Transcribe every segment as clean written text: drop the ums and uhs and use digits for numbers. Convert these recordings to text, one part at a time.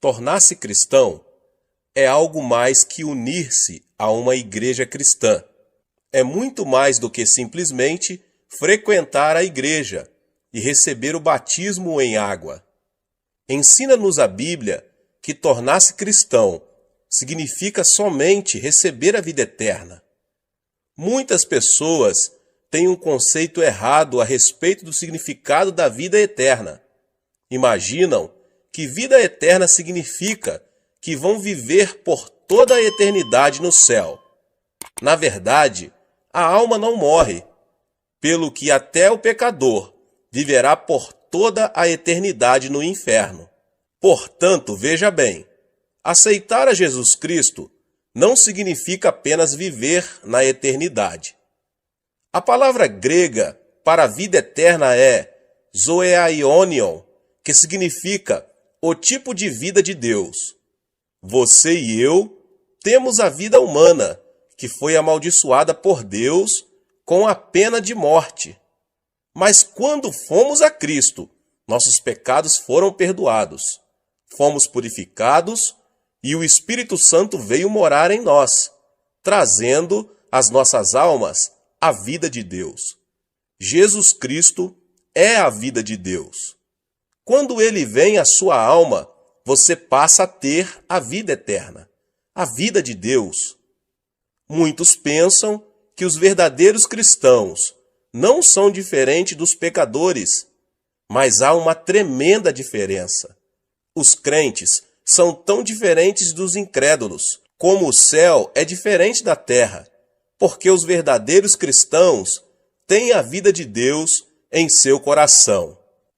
Tornar-se cristão é algo mais que unir-se a uma igreja cristã. É muito mais do que simplesmente frequentar a igreja e receber o batismo em água. Ensina-nos a Bíblia que tornar-se cristão significa somente receber a vida eterna. Muitas pessoas têm um conceito errado a respeito do significado da vida eterna. Imaginam que vida eterna significa que vão viver por toda a eternidade no céu. Na verdade, a alma não morre, pelo que até o pecador viverá por toda a eternidade no inferno. Portanto, veja bem, aceitar a Jesus Cristo não significa apenas viver na eternidade. A palavra grega para a vida eterna é zoeaionion, que significa o tipo de vida de Deus. Você e eu temos a vida humana, que foi amaldiçoada por Deus com a pena de morte. Mas quando fomos a Cristo, nossos pecados foram perdoados. Fomos purificados e o Espírito Santo veio morar em nós, trazendo às nossas almas a vida de Deus. Jesus Cristo é a vida de Deus. Quando ele vem à sua alma, você passa a ter a vida eterna, a vida de Deus. Muitos pensam que os verdadeiros cristãos não são diferentes dos pecadores, mas há uma tremenda diferença. Os crentes são tão diferentes dos incrédulos, como o céu é diferente da terra, porque os verdadeiros cristãos têm a vida de Deus em seu coração.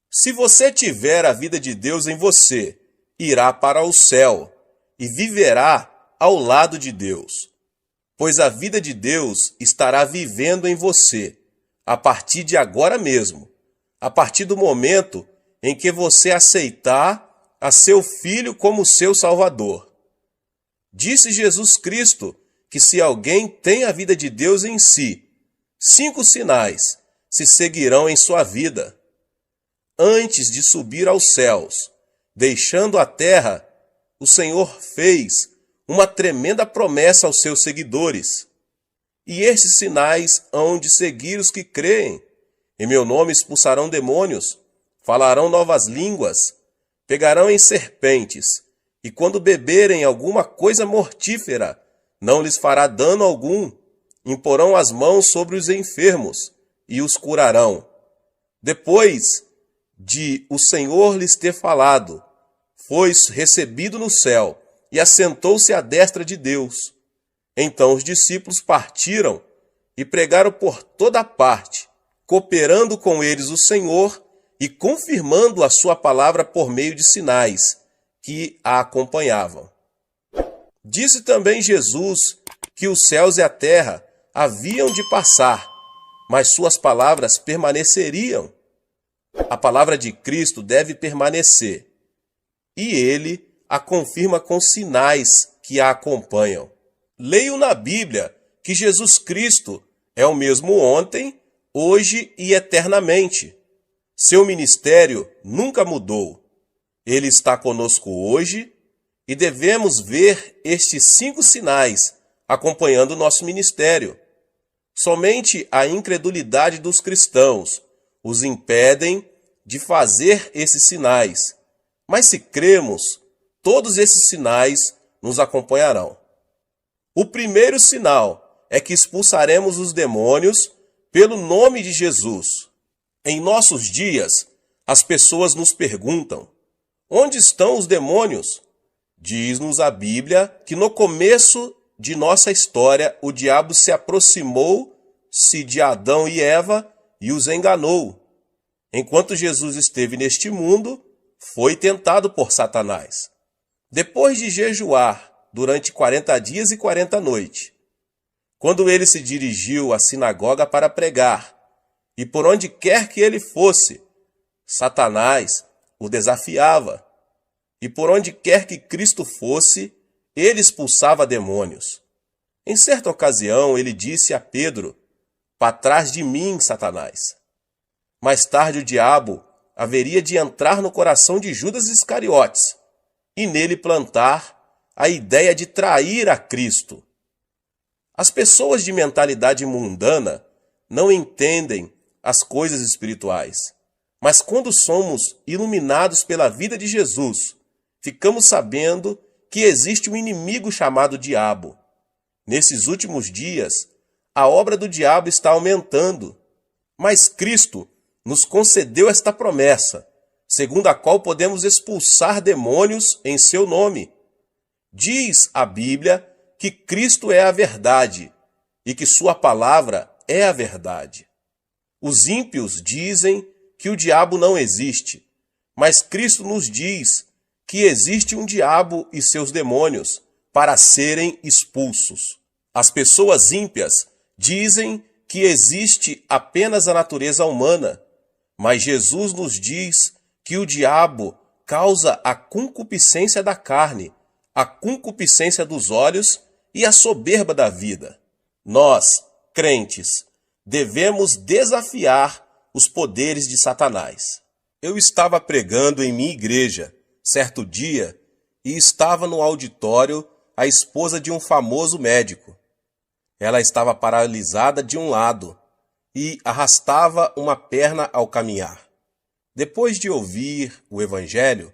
Se você tiver a vida de Deus em você, irá para o céu e viverá ao lado de Deus, pois a vida de Deus estará vivendo em você a partir de agora mesmo, a partir do momento em que você aceitar a seu Filho como seu Salvador. Disse Jesus Cristo que se alguém tem a vida de Deus em si, 5 sinais se seguirão em sua vida. Antes de subir aos céus, deixando a terra, o Senhor fez uma tremenda promessa aos seus seguidores. E esses sinais hão de seguir os que creem. Em meu nome expulsarão demônios, falarão novas línguas, pegarão em serpentes, e quando beberem alguma coisa mortífera, não lhes fará dano algum. Imporão as mãos sobre os enfermos e os curarão. Depois de o Senhor lhes ter falado, foi recebido no céu e assentou-se à destra de Deus. Então os discípulos partiram e pregaram por toda parte, cooperando com eles o Senhor e confirmando a sua palavra por meio de sinais que a acompanhavam. Disse também Jesus que os céus e a terra haviam de passar, mas suas palavras permaneceriam. A palavra de Cristo deve permanecer, e ele a confirma com sinais que a acompanham. Leio na Bíblia que Jesus Cristo é o mesmo ontem, hoje e eternamente. Seu ministério nunca mudou. Ele está conosco hoje e devemos ver estes 5 sinais acompanhando o nosso ministério. Somente a incredulidade dos cristãos os impedem de fazer esses sinais. Mas se cremos, todos esses sinais nos acompanharão. O primeiro sinal é que expulsaremos os demônios pelo nome de Jesus. Em nossos dias, as pessoas nos perguntam: onde estão os demônios? Diz-nos a Bíblia que no começo de nossa história o diabo se aproximou-se de Adão e Eva e os enganou. Enquanto Jesus esteve neste mundo, foi tentado por Satanás. Depois de jejuar durante 40 dias e 40 noites, quando ele se dirigiu à sinagoga para pregar, e por onde quer que ele fosse, Satanás o desafiava. E por onde quer que Cristo fosse, ele expulsava demônios. Em certa ocasião, ele disse a Pedro: "Para trás de mim, Satanás." Mais tarde, o diabo haveria de entrar no coração de Judas Iscariotes e nele plantar a ideia de trair a Cristo. As pessoas de mentalidade mundana não entendem as coisas espirituais, mas quando somos iluminados pela vida de Jesus, ficamos sabendo que existe um inimigo chamado diabo. Nesses últimos dias, a obra do diabo está aumentando, mas Cristo nos concedeu esta promessa, segundo a qual podemos expulsar demônios em seu nome. Diz a Bíblia que Cristo é a verdade e que sua palavra é a verdade. Os ímpios dizem que o diabo não existe, mas Cristo nos diz que existe um diabo e seus demônios para serem expulsos. As pessoas ímpias dizem que existe apenas a natureza humana, mas Jesus nos diz que o diabo causa a concupiscência da carne, a concupiscência dos olhos e a soberba da vida. Nós, crentes, devemos desafiar os poderes de Satanás. Eu estava pregando em minha igreja, certo dia, e estava no auditório a esposa de um famoso médico. Ela estava paralisada de um lado e arrastava uma perna ao caminhar. Depois de ouvir o evangelho,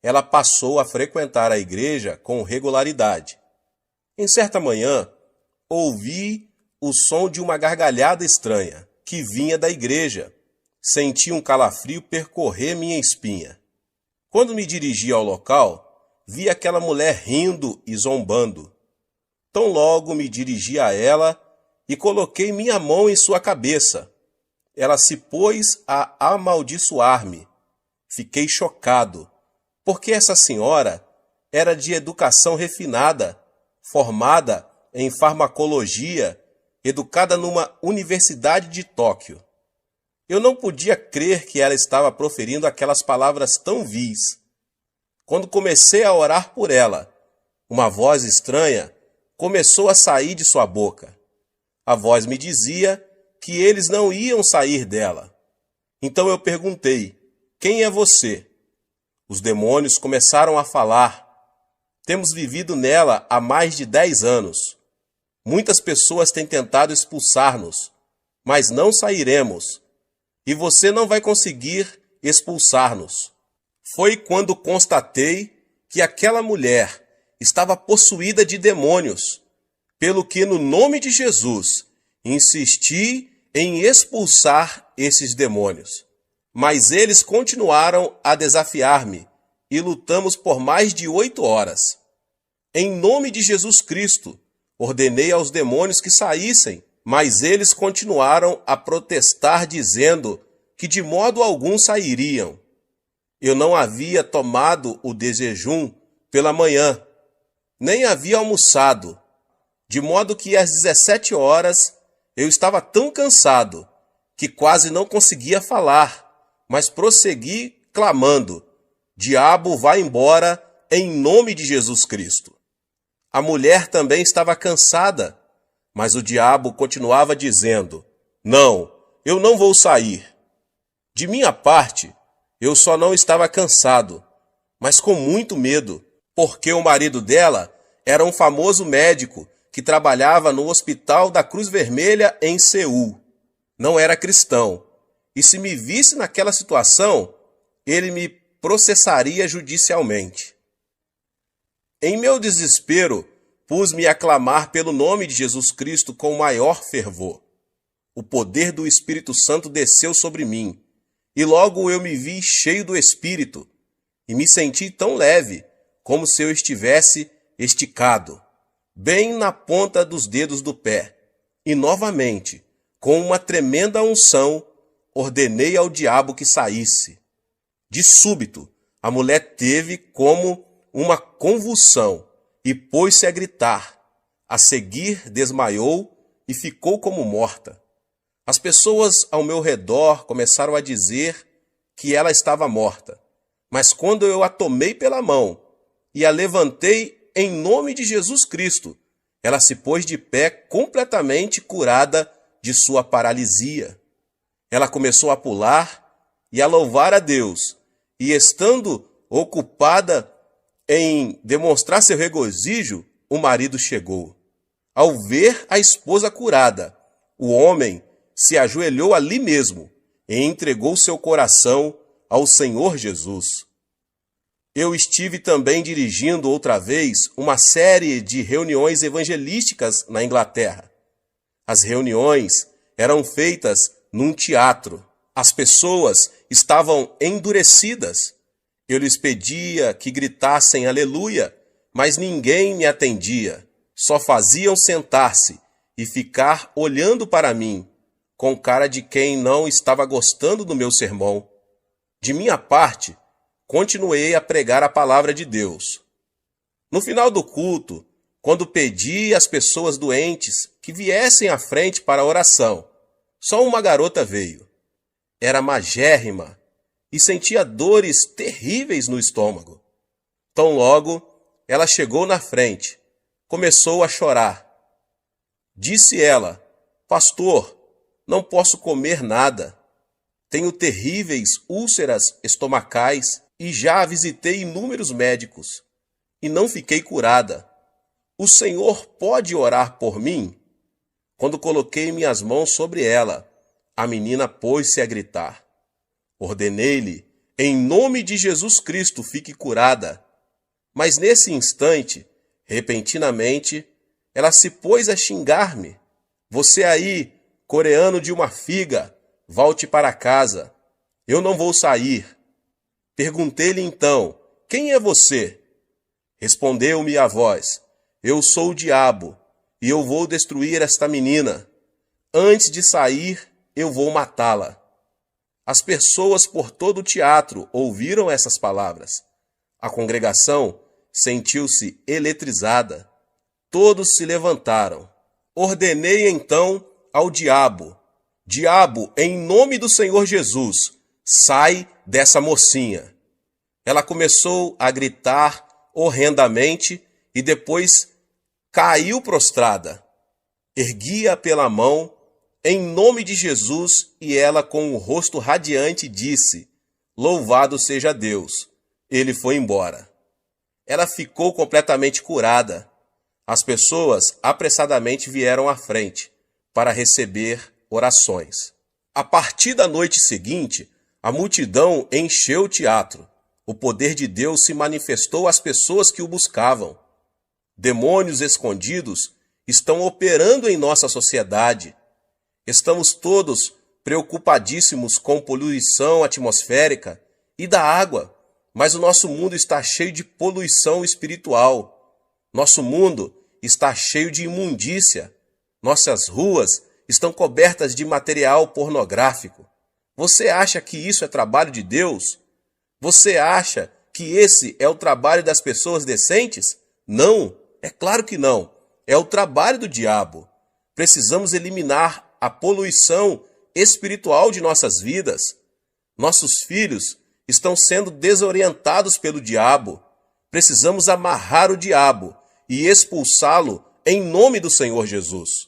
ela passou a frequentar a igreja com regularidade. Em certa manhã, ouvi o som de uma gargalhada estranha que vinha da igreja. Senti um calafrio percorrer minha espinha. Quando me dirigi ao local, vi aquela mulher rindo e zombando. Tão logo me dirigi a ela e coloquei minha mão em sua cabeça. Ela se pôs a amaldiçoar-me. Fiquei chocado, porque essa senhora era de educação refinada, formada em farmacologia, educada numa universidade de Tóquio. Eu não podia crer que ela estava proferindo aquelas palavras tão vis. Quando comecei a orar por ela, uma voz estranha começou a sair de sua boca. A voz me dizia que eles não iam sair dela. Então eu perguntei: quem é você? Os demônios começaram a falar. Temos vivido nela há mais de 10 anos. Muitas pessoas têm tentado expulsar-nos, mas não sairemos. E você não vai conseguir expulsar-nos. Foi quando constatei que aquela mulher estava possuída de demônios, pelo que no nome de Jesus insisti em expulsar esses demônios. Mas eles continuaram a desafiar-me e lutamos por mais de 8 horas. Em nome de Jesus Cristo, ordenei aos demônios que saíssem, mas eles continuaram a protestar, dizendo que de modo algum sairiam. Eu não havia tomado o desjejum pela manhã, nem havia almoçado, de modo que às 17 horas eu estava tão cansado que quase não conseguia falar, mas prossegui clamando: diabo, vá embora em nome de Jesus Cristo. A mulher também estava cansada, mas o diabo continuava dizendo: não, eu não vou sair. De minha parte, eu só não estava cansado, mas com muito medo, porque o marido dela era um famoso médico que trabalhava no Hospital da Cruz Vermelha em Seul. Não era cristão, e se me visse naquela situação, ele me processaria judicialmente. Em meu desespero, pus-me a clamar pelo nome de Jesus Cristo com maior fervor. O poder do Espírito Santo desceu sobre mim, e logo eu me vi cheio do Espírito, e me senti tão leve, como se eu estivesse esticado, bem na ponta dos dedos do pé. E novamente, com uma tremenda unção, ordenei ao diabo que saísse. De súbito, a mulher teve como uma convulsão e pôs-se a gritar. A seguir, desmaiou e ficou como morta. As pessoas ao meu redor começaram a dizer que ela estava morta. Mas quando eu a tomei pela mão e a levantei em nome de Jesus Cristo, ela se pôs de pé completamente curada de sua paralisia. Ela começou a pular e a louvar a Deus, e estando ocupada em demonstrar seu regozijo, o marido chegou. Ao ver a esposa curada, o homem se ajoelhou ali mesmo e entregou seu coração ao Senhor Jesus. Eu estive também dirigindo outra vez uma série de reuniões evangelísticas na Inglaterra. As reuniões eram feitas num teatro. As pessoas estavam endurecidas. Eu lhes pedia que gritassem aleluia, mas ninguém me atendia. Só faziam sentar-se e ficar olhando para mim, com cara de quem não estava gostando do meu sermão. De minha parte, continuei a pregar a palavra de Deus. No final do culto, quando pedi às pessoas doentes que viessem à frente para a oração, só uma garota veio. Era magérrima e sentia dores terríveis no estômago. Tão logo, ela chegou na frente, começou a chorar. Disse ela: pastor, não posso comer nada. Tenho terríveis úlceras estomacais e já visitei inúmeros médicos e não fiquei curada. O Senhor pode orar por mim? Quando coloquei minhas mãos sobre ela, a menina pôs-se a gritar. Ordenei-lhe, em nome de Jesus Cristo, fique curada. Mas nesse instante, repentinamente, ela se pôs a xingar-me. Você aí, coreano de uma figa, volte para casa. Eu não vou sair. Perguntei-lhe então, quem é você? Respondeu-me a voz, eu sou o diabo, e eu vou destruir esta menina. Antes de sair, eu vou matá-la. As pessoas por todo o teatro ouviram essas palavras. A congregação sentiu-se eletrizada. Todos se levantaram. Ordenei então ao diabo: diabo, em nome do Senhor Jesus, sai dessa mocinha. Ela começou a gritar horrendamente e depois caiu prostrada. Ergui-a pela mão, em nome de Jesus, e ela, com o rosto radiante, disse: louvado seja Deus. Ele foi embora. Ela ficou completamente curada. As pessoas apressadamente vieram à frente para receber orações. A partir da noite seguinte, a multidão encheu o teatro. O poder de Deus se manifestou às pessoas que o buscavam. Demônios escondidos estão operando em nossa sociedade. Estamos todos preocupadíssimos com poluição atmosférica e da água, mas o nosso mundo está cheio de poluição espiritual. Nosso mundo está cheio de imundícia. Nossas ruas estão cobertas de material pornográfico. Você acha que isso é trabalho de Deus? Você acha que esse é o trabalho das pessoas decentes? Não, é claro que não. É o trabalho do diabo. Precisamos eliminar a poluição espiritual de nossas vidas. Nossos filhos estão sendo desorientados pelo diabo. Precisamos amarrar o diabo e expulsá-lo em nome do Senhor Jesus.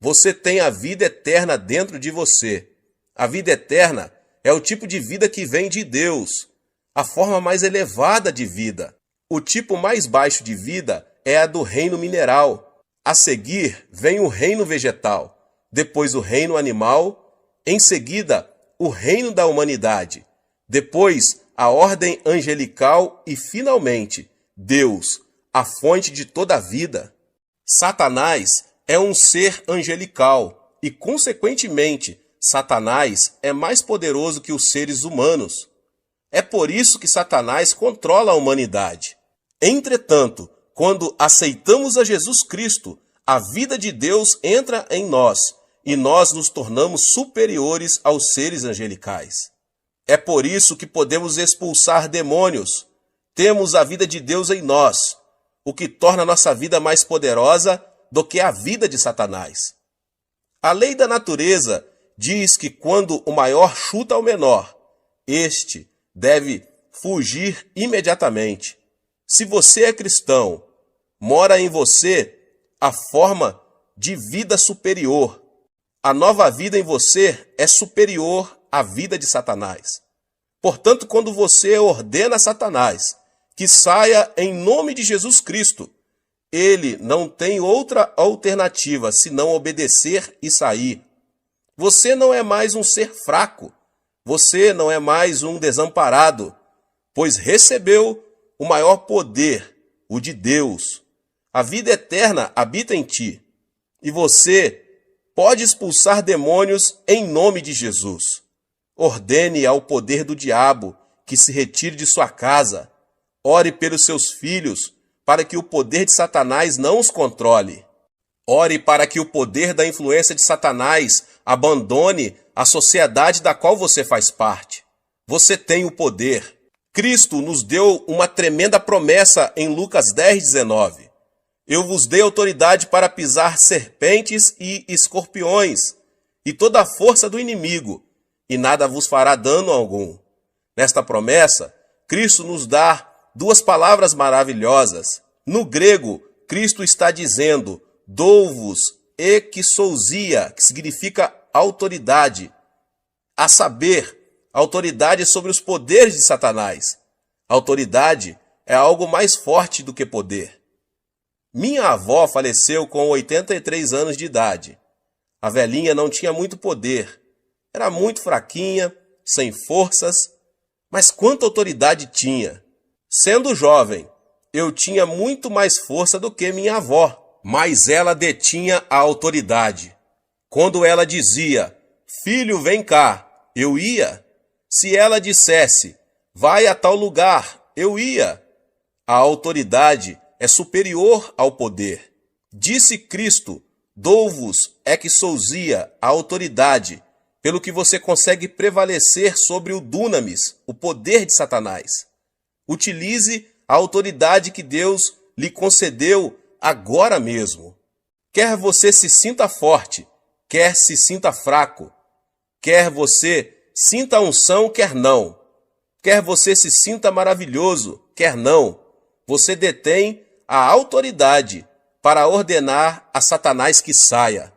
Você tem a vida eterna dentro de você. A vida eterna é o tipo de vida que vem de Deus, a forma mais elevada de vida. O tipo mais baixo de vida é a do reino mineral. A seguir vem o reino vegetal, depois o reino animal, em seguida o reino da humanidade, depois a ordem angelical e, finalmente, Deus, a fonte de toda a vida. Satanás é um ser angelical e, consequentemente, Satanás é mais poderoso que os seres humanos. É por isso que Satanás controla a humanidade. Entretanto, quando aceitamos a Jesus Cristo, a vida de Deus entra em nós e nós nos tornamos superiores aos seres angelicais. É por isso que podemos expulsar demônios. Temos a vida de Deus em nós, o que torna nossa vida mais poderosa do que a vida de Satanás. A lei da natureza diz que quando o maior chuta o menor, este deve fugir imediatamente. Se você é cristão, mora em você a forma de vida superior. A nova vida em você é superior à vida de Satanás. Portanto, quando você ordena a Satanás que saia em nome de Jesus Cristo. Ele não tem outra alternativa senão obedecer e sair. Você não é mais um ser fraco. Você não é mais um desamparado, pois recebeu o maior poder, o de Deus. A vida eterna habita em ti. E você pode expulsar demônios em nome de Jesus. Ordene ao poder do diabo que se retire de sua casa. Ore pelos seus filhos, para que o poder de Satanás não os controle. Ore para que o poder da influência de Satanás abandone a sociedade da qual você faz parte. Você tem o poder. Cristo nos deu uma tremenda promessa em Lucas 10:19. Eu vos dei autoridade para pisar serpentes e escorpiões, e toda a força do inimigo, e nada vos fará dano algum. Nesta promessa, Cristo nos dá duas palavras maravilhosas. No grego, Cristo está dizendo dou-vos exousia, que significa autoridade, a saber, autoridade sobre os poderes de Satanás. Autoridade é algo mais forte do que poder. Minha avó faleceu com 83 anos de idade. A velhinha não tinha muito poder, era muito fraquinha, sem forças, mas quanta autoridade tinha. Sendo jovem, eu tinha muito mais força do que minha avó, mas ela detinha a autoridade. Quando ela dizia, filho, vem cá, eu ia. Se ela dissesse, vai a tal lugar, eu ia. A autoridade é superior ao poder. Disse Cristo, dou-vos exousia, a autoridade, pelo que você consegue prevalecer sobre o dunamis, o poder de Satanás. Utilize a autoridade que Deus lhe concedeu agora mesmo. Quer você se sinta forte, quer se sinta fraco, quer você sinta a unção, quer não, quer você se sinta maravilhoso, quer não, você detém a autoridade para ordenar a Satanás que saia.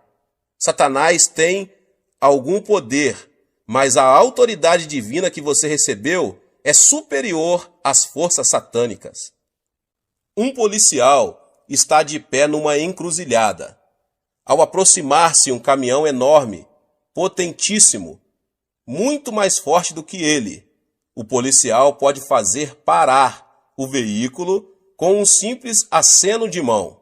Satanás tem algum poder, mas a autoridade divina que você recebeu é superior às forças satânicas. Um policial está de pé numa encruzilhada. Ao aproximar-se um caminhão enorme, potentíssimo, muito mais forte do que ele, o policial pode fazer parar o veículo com um simples aceno de mão.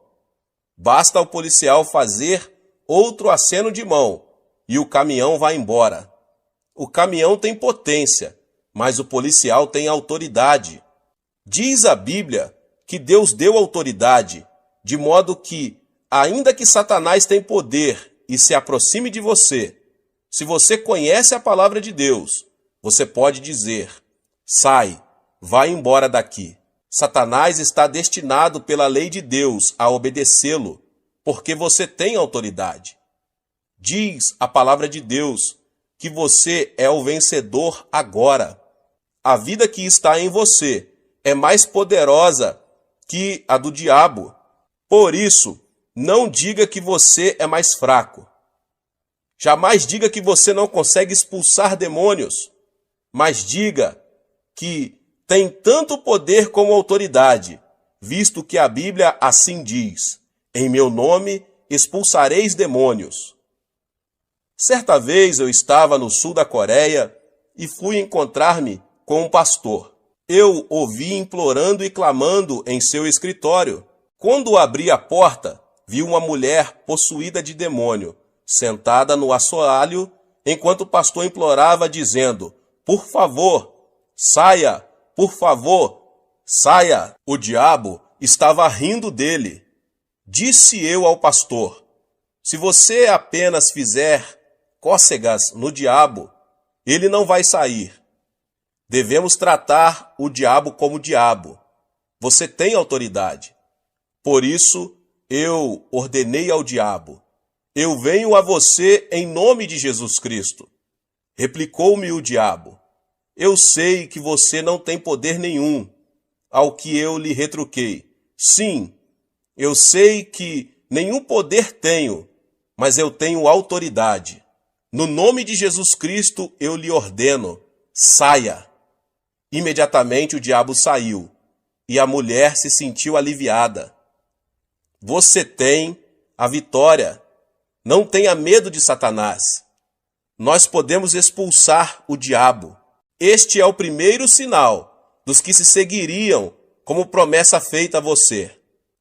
Basta ao policial fazer outro aceno de mão e o caminhão vai embora. O caminhão tem potência, mas o policial tem autoridade. Diz a Bíblia que Deus deu autoridade, de modo que, ainda que Satanás tenha poder e se aproxime de você, se você conhece a palavra de Deus, você pode dizer, sai, vai embora daqui. Satanás está destinado pela lei de Deus a obedecê-lo, porque você tem autoridade. Diz a palavra de Deus que você é o vencedor agora. A vida que está em você é mais poderosa que a do diabo. Por isso, não diga que você é mais fraco. Jamais diga que você não consegue expulsar demônios, mas diga que tem tanto poder como autoridade, visto que a Bíblia assim diz, em meu nome expulsareis demônios. Certa vez eu estava no sul da Coreia e fui encontrar-me com um pastor. Eu o vi implorando e clamando em seu escritório. Quando abri a porta, vi uma mulher possuída de demônio, sentada no assoalho, enquanto o pastor implorava, dizendo, por favor, saia, por favor, saia. O diabo estava rindo dele. Disse eu ao pastor, se você apenas fizer cócegas no diabo, ele não vai sair. Devemos tratar o diabo como diabo. Você tem autoridade. Por isso, eu ordenei ao diabo, eu venho a você em nome de Jesus Cristo. Replicou-me o diabo, eu sei que você não tem poder nenhum. Ao que eu lhe retruquei, sim, eu sei que nenhum poder tenho, mas eu tenho autoridade. No nome de Jesus Cristo eu lhe ordeno, saia. Imediatamente o diabo saiu, e a mulher se sentiu aliviada. Você tem a vitória. Não tenha medo de Satanás. Nós podemos expulsar o diabo. Este é o primeiro sinal dos que se seguiriam como promessa feita a você.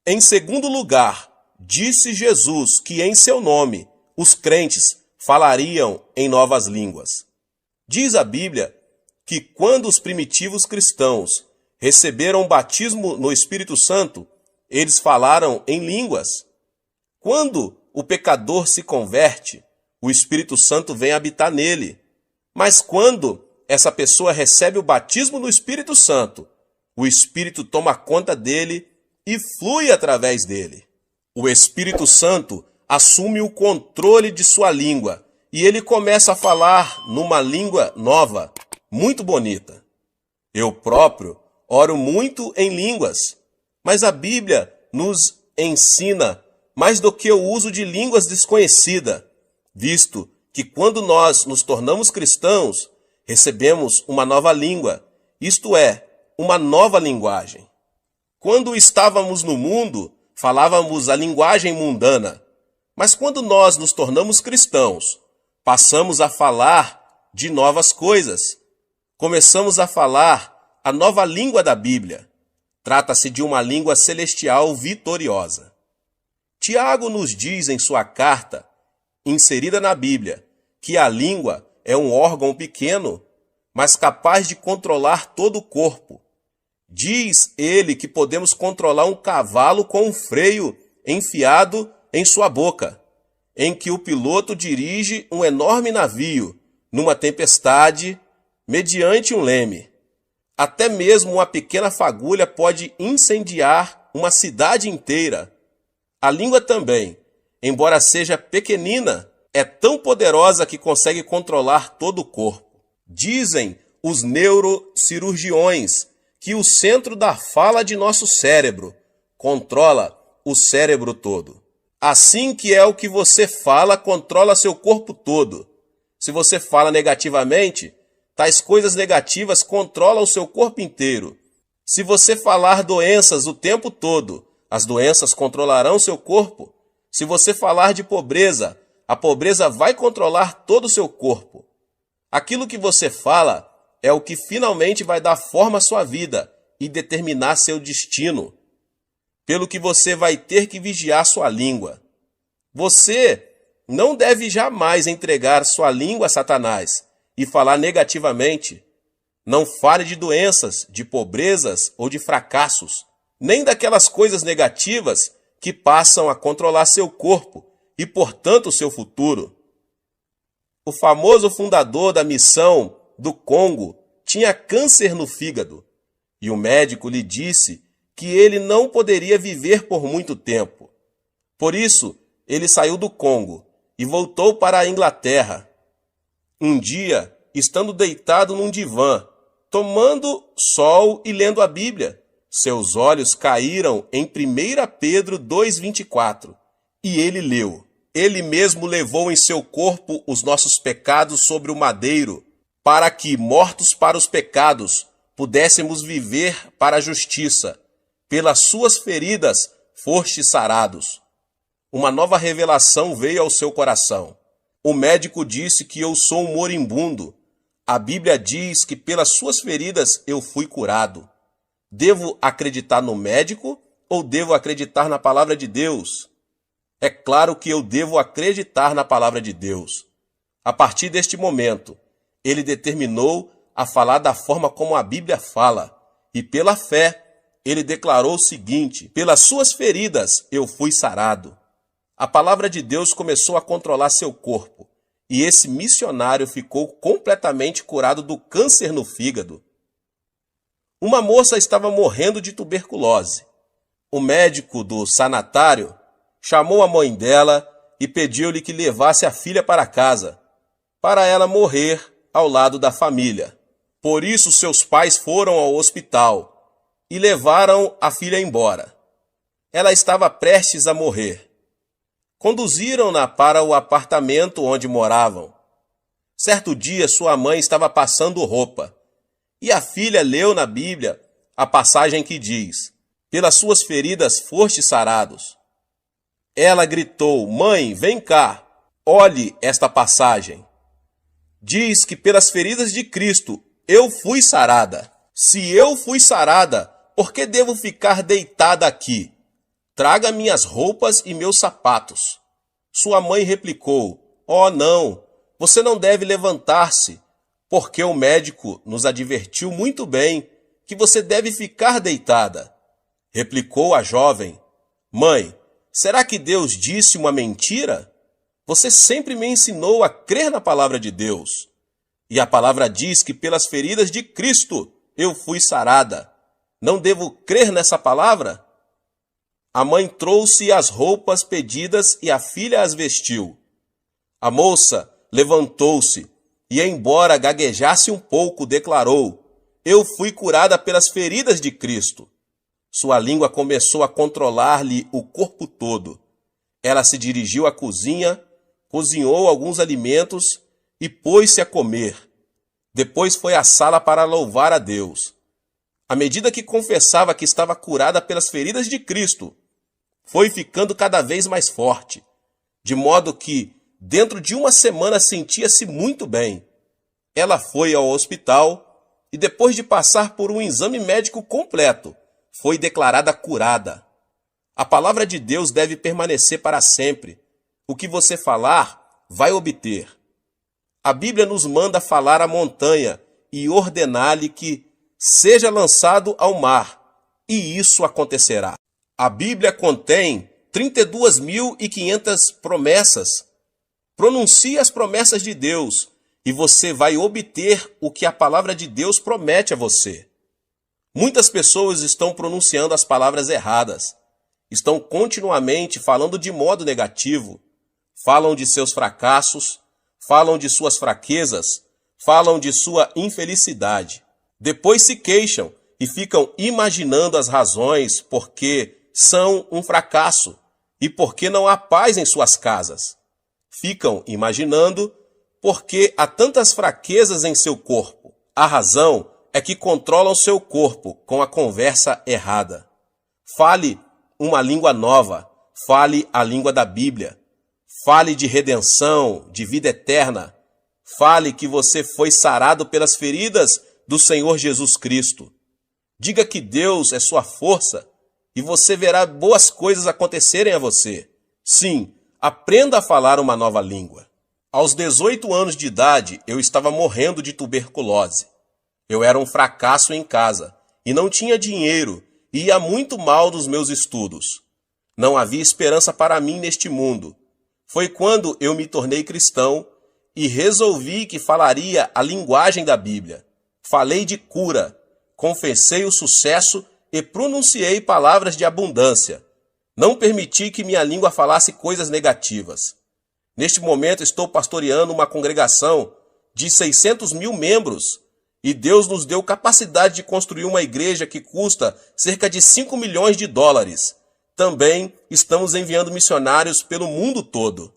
Em segundo lugar, disse Jesus que em seu nome os crentes falariam em novas línguas. Diz a Bíblia que quando os primitivos cristãos receberam o batismo no Espírito Santo, eles falaram em línguas. Quando o pecador se converte, o Espírito Santo vem habitar nele. Mas quando essa pessoa recebe o batismo no Espírito Santo, o Espírito toma conta dele e flui através dele. O Espírito Santo assume o controle de sua língua e ele começa a falar numa língua nova, muito bonita. Eu próprio oro muito em línguas, mas a Bíblia nos ensina mais do que o uso de línguas desconhecidas, visto que quando nós nos tornamos cristãos, recebemos uma nova língua, isto é, uma nova linguagem. Quando estávamos no mundo, falávamos a linguagem mundana, mas quando nós nos tornamos cristãos, passamos a falar de novas coisas. Começamos a falar a nova língua da Bíblia. Trata-se de uma língua celestial vitoriosa. Tiago nos diz em sua carta, inserida na Bíblia, que a língua é um órgão pequeno, mas capaz de controlar todo o corpo. Diz ele que podemos controlar um cavalo com um freio enfiado em sua boca, em que o piloto dirige um enorme navio numa tempestade mediante um leme. Até mesmo uma pequena fagulha pode incendiar uma cidade inteira. A língua também, embora seja pequenina, é tão poderosa que consegue controlar todo o corpo. Dizem os neurocirurgiões que o centro da fala de nosso cérebro controla o cérebro todo. Assim que é o que você fala controla seu corpo todo. Se você fala negativamente, tais coisas negativas controlam o seu corpo inteiro. Se você falar doenças o tempo todo, as doenças controlarão seu corpo. Se você falar de pobreza, a pobreza vai controlar todo o seu corpo. Aquilo que você fala é o que finalmente vai dar forma à sua vida e determinar seu destino. Pelo que você vai ter que vigiar sua língua. Você não deve jamais entregar sua língua a Satanás e falar negativamente. Não fale de doenças, de pobrezas ou de fracassos, nem daquelas coisas negativas que passam a controlar seu corpo e, portanto, seu futuro. O famoso fundador da missão do Congo tinha câncer no fígado e o médico lhe disse que ele não poderia viver por muito tempo. Por isso, ele saiu do Congo e voltou para a Inglaterra. Um dia, estando deitado num divã, tomando sol e lendo a Bíblia, seus olhos caíram em 1 Pedro 2,24 e ele leu: Ele mesmo levou em seu corpo os nossos pecados sobre o madeiro, para que, mortos para os pecados, pudéssemos viver para a justiça. Pelas suas feridas fostes sarados. Uma nova revelação veio ao seu coração. O médico disse que eu sou um moribundo. A Bíblia diz que pelas suas feridas eu fui curado. Devo acreditar no médico ou devo acreditar na palavra de Deus? É claro que eu devo acreditar na palavra de Deus. A partir deste momento, ele determinou a falar da forma como a Bíblia fala, e pela fé, ele declarou o seguinte: pelas suas feridas eu fui sarado. A palavra de Deus começou a controlar seu corpo, e esse missionário ficou completamente curado do câncer no fígado. Uma moça estava morrendo de tuberculose. O médico do sanatário chamou a mãe dela e pediu-lhe que levasse a filha para casa, para ela morrer ao lado da família. Por isso seus pais foram ao hospital e levaram a filha embora. Ela estava prestes a morrer. Conduziram-na para o apartamento onde moravam. Certo dia sua mãe estava passando roupa, e a filha leu na Bíblia a passagem que diz: pelas suas feridas foste sarados. Ela gritou: mãe, vem cá, olhe esta passagem. Diz que pelas feridas de Cristo eu fui sarada. Se eu fui sarada, por que devo ficar deitada aqui? Traga minhas roupas e meus sapatos. Sua mãe replicou: oh não, você não deve levantar-se, porque o médico nos advertiu muito bem que você deve ficar deitada. Replicou a jovem: mãe, será que Deus disse uma mentira? Você sempre me ensinou a crer na palavra de Deus. E a palavra diz que pelas feridas de Cristo eu fui sarada. Não devo crer nessa palavra? A mãe trouxe as roupas pedidas e a filha as vestiu. A moça levantou-se e, embora gaguejasse um pouco, declarou: eu fui curada pelas feridas de Cristo. Sua língua começou a controlar-lhe o corpo todo. Ela se dirigiu à cozinha, cozinhou alguns alimentos e pôs-se a comer. Depois foi à sala para louvar a Deus. À medida que confessava que estava curada pelas feridas de Cristo, foi ficando cada vez mais forte, de modo que, dentro de uma semana, sentia-se muito bem. Ela foi ao hospital e, depois de passar por um exame médico completo, foi declarada curada. A palavra de Deus deve permanecer para sempre. O que você falar, vai obter. A Bíblia nos manda falar à montanha e ordenar-lhe que seja lançado ao mar, e isso acontecerá. A Bíblia contém 32.500 promessas. Pronuncie as promessas de Deus e você vai obter o que a palavra de Deus promete a você. Muitas pessoas estão pronunciando as palavras erradas. Estão continuamente falando de modo negativo. Falam de seus fracassos, falam de suas fraquezas, falam de sua infelicidade. Depois se queixam e ficam imaginando as razões porque são um fracasso e porque não há paz em suas casas. Ficam imaginando porque há tantas fraquezas em seu corpo. A razão é que controlam seu corpo com a conversa errada. Fale uma língua nova, fale a língua da Bíblia. Fale de redenção, de vida eterna. Fale que você foi sarado pelas feridas do Senhor Jesus Cristo. Diga que Deus é sua força e você verá boas coisas acontecerem a você. Sim, aprenda a falar uma nova língua. Aos 18 anos de idade, eu estava morrendo de tuberculose. Eu era um fracasso em casa e não tinha dinheiro e ia muito mal nos meus estudos. Não havia esperança para mim neste mundo. Foi quando eu me tornei cristão e resolvi que falaria a linguagem da Bíblia. Falei de cura, confessei o sucesso e pronunciei palavras de abundância. Não permiti que minha língua falasse coisas negativas. Neste momento estou pastoreando uma congregação de 600.000 membros e Deus nos deu capacidade de construir uma igreja que custa cerca de 5 milhões de dólares. Também estamos enviando missionários pelo mundo todo.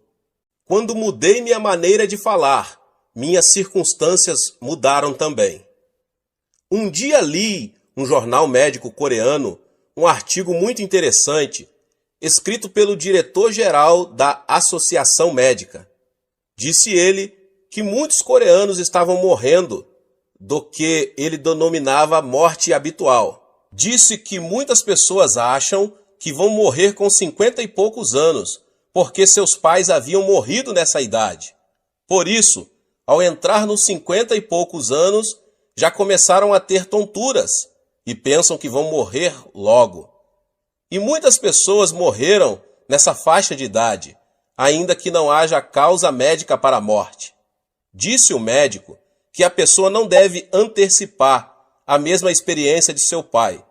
Quando mudei minha maneira de falar, minhas circunstâncias mudaram também. Um dia li um jornal médico coreano, um artigo muito interessante, escrito pelo diretor-geral da Associação Médica. Disse ele que muitos coreanos estavam morrendo do que ele denominava morte habitual. Disse que muitas pessoas acham que vão morrer com 50 e poucos anos, porque seus pais haviam morrido nessa idade. Por isso, ao entrar nos 50 e poucos anos, já começaram a ter tonturas e pensam que vão morrer logo. E muitas pessoas morreram nessa faixa de idade, ainda que não haja causa médica para a morte. Disse o médico que a pessoa não deve antecipar a mesma experiência de seu pai,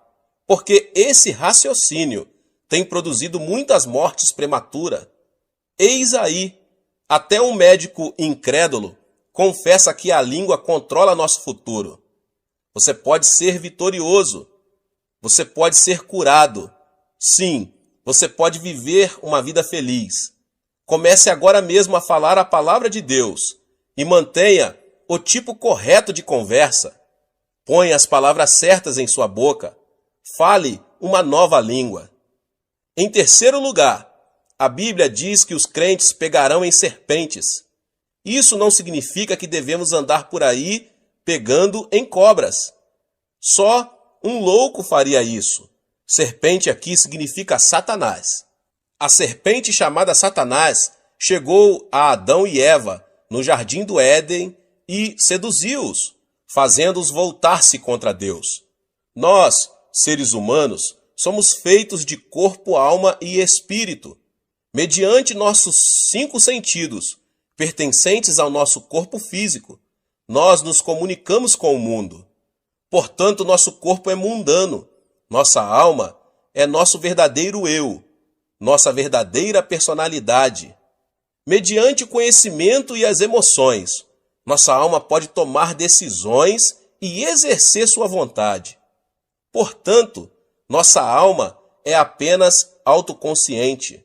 porque esse raciocínio tem produzido muitas mortes prematuras. Eis aí, até um médico incrédulo confessa que a língua controla nosso futuro. Você pode ser vitorioso, você pode ser curado. Sim, você pode viver uma vida feliz. Comece agora mesmo a falar a palavra de Deus e mantenha o tipo correto de conversa. Ponha as palavras certas em sua boca. fale uma nova língua. Em terceiro lugar, a Bíblia diz que os crentes pegarão em serpentes. Isso não significa que devemos andar por aí pegando em cobras. Só um louco faria isso. Serpente aqui significa Satanás. A serpente chamada Satanás chegou a Adão e Eva no jardim do Éden e seduziu-os, fazendo-os voltar-se contra Deus. Nós, seres humanos, somos feitos de corpo, alma e espírito. Mediante nossos 5 sentidos, pertencentes ao nosso corpo físico, nós nos comunicamos com o mundo. Portanto, nosso corpo é mundano. Nossa alma é nosso verdadeiro eu, nossa verdadeira personalidade. Mediante o conhecimento e as emoções, nossa alma pode tomar decisões e exercer sua vontade. Portanto, nossa alma é apenas autoconsciente.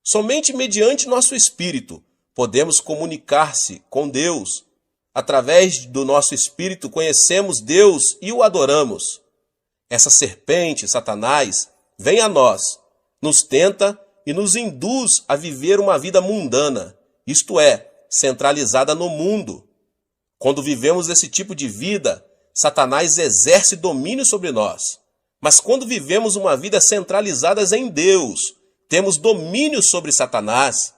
Somente mediante nosso espírito podemos comunicar-se com Deus. Através do nosso espírito conhecemos Deus e o adoramos. Essa serpente, Satanás, vem a nós, nos tenta e nos induz a viver uma vida mundana, isto é, centralizada no mundo. Quando vivemos esse tipo de vida, Satanás exerce domínio sobre nós. Mas quando vivemos uma vida centralizada em Deus, temos domínio sobre Satanás.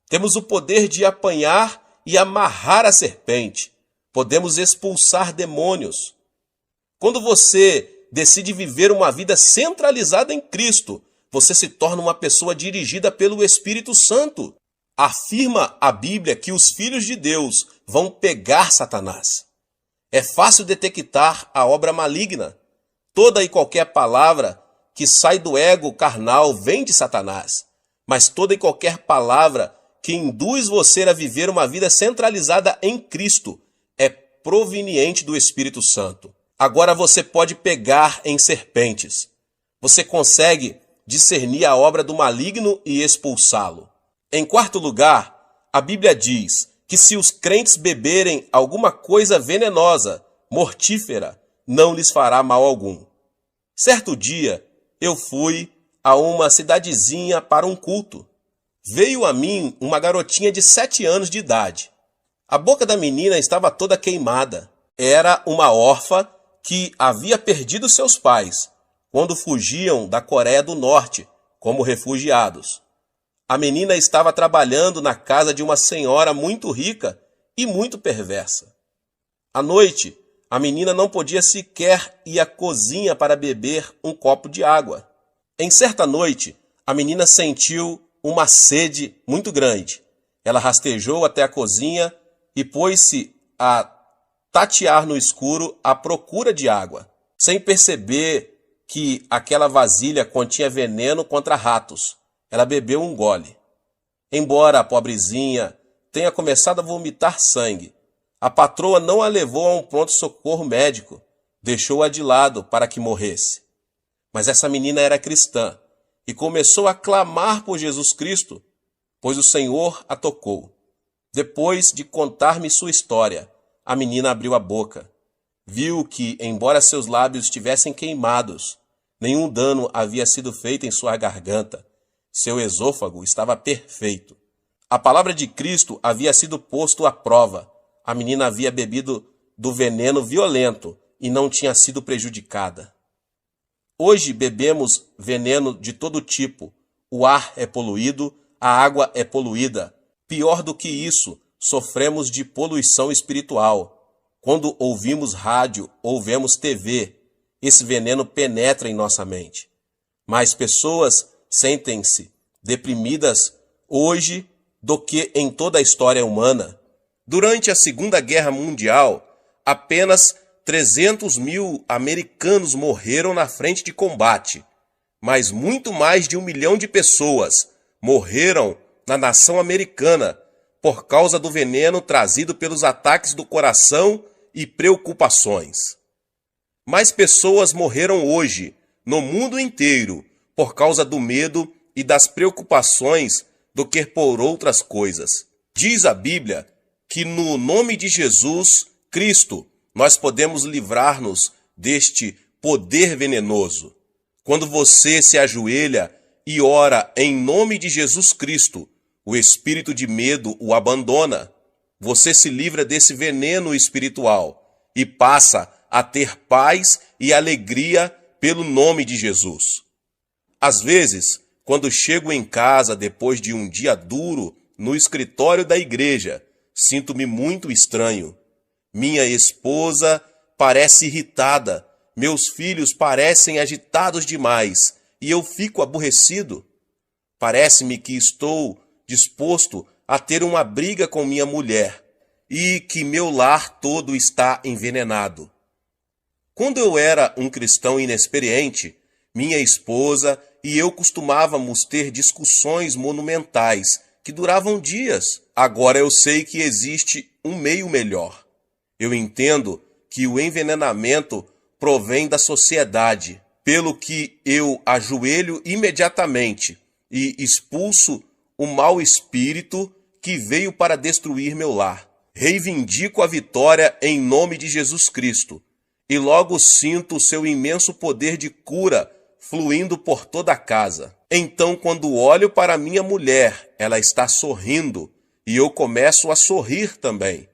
Temos o poder de apanhar e amarrar a serpente. Podemos expulsar demônios. Quando você decide viver uma vida centralizada em Cristo, você se torna uma pessoa dirigida pelo Espírito Santo. Afirma a Bíblia que os filhos de Deus vão pegar Satanás. É fácil detectar a obra maligna. Toda e qualquer palavra que sai do ego carnal vem de Satanás. Mas toda e qualquer palavra que induz você a viver uma vida centralizada em Cristo é proveniente do Espírito Santo. Agora você pode pegar em serpentes. Você consegue discernir a obra do maligno e expulsá-lo. Em quarto lugar, a Bíblia diz que se os crentes beberem alguma coisa venenosa, mortífera, não lhes fará mal algum. Certo dia, eu fui a uma cidadezinha para um culto. Veio a mim uma garotinha de 7 anos de idade. A boca da menina estava toda queimada. Era uma órfã que havia perdido seus pais quando fugiam da Coreia do Norte como refugiados. A menina estava trabalhando na casa de uma senhora muito rica e muito perversa. À noite, a menina não podia sequer ir à cozinha para beber um copo de água. Em certa noite, a menina sentiu uma sede muito grande. Ela rastejou até a cozinha e pôs-se a tatear no escuro à procura de água, sem perceber que aquela vasilha continha veneno contra ratos. Ela bebeu um gole. Embora a pobrezinha tenha começado a vomitar sangue, a patroa não a levou a um pronto-socorro médico, deixou-a de lado para que morresse. Mas essa menina era cristã e começou a clamar por Jesus Cristo, pois o Senhor a tocou. Depois de contar-me sua história, a menina abriu a boca. Viu que, embora seus lábios estivessem queimados, nenhum dano havia sido feito em sua garganta. Seu esôfago estava perfeito. A palavra de Cristo havia sido posto à prova. A menina havia bebido do veneno violento e não tinha sido prejudicada. Hoje bebemos veneno de todo tipo. O ar é poluído, a água é poluída. Pior do que isso, sofremos de poluição espiritual. Quando ouvimos rádio ou vemos TV, esse veneno penetra em nossa mente. Mais pessoas sentem-se deprimidas hoje do que em toda a história humana. Durante a Segunda Guerra Mundial, apenas 300 mil americanos morreram na frente de combate, mas muito mais de 1 milhão de pessoas morreram na nação americana por causa do veneno trazido pelos ataques do coração e preocupações. Mais pessoas morreram hoje, no mundo inteiro, por causa do medo e das preocupações do que por outras coisas. Diz a Bíblia que no nome de Jesus Cristo nós podemos livrar-nos deste poder venenoso. Quando você se ajoelha e ora em nome de Jesus Cristo, o espírito de medo o abandona. Você se livra desse veneno espiritual e passa a ter paz e alegria pelo nome de Jesus. Às vezes, quando chego em casa depois de um dia duro no escritório da igreja, sinto-me muito estranho. Minha esposa parece irritada, meus filhos parecem agitados demais e eu fico aborrecido. Parece-me que estou disposto a ter uma briga com minha mulher e que meu lar todo está envenenado. Quando eu era um cristão inexperiente, minha esposa e eu costumávamos ter discussões monumentais que duravam dias. Agora eu sei que existe um meio melhor. Eu entendo que o envenenamento provém da sociedade, pelo que eu ajoelho imediatamente e expulso o mau espírito que veio para destruir meu lar. Reivindico a vitória em nome de Jesus Cristo e logo sinto o seu imenso poder de cura fluindo por toda a casa. Então, quando olho para minha mulher, ela está sorrindo e eu começo a sorrir também.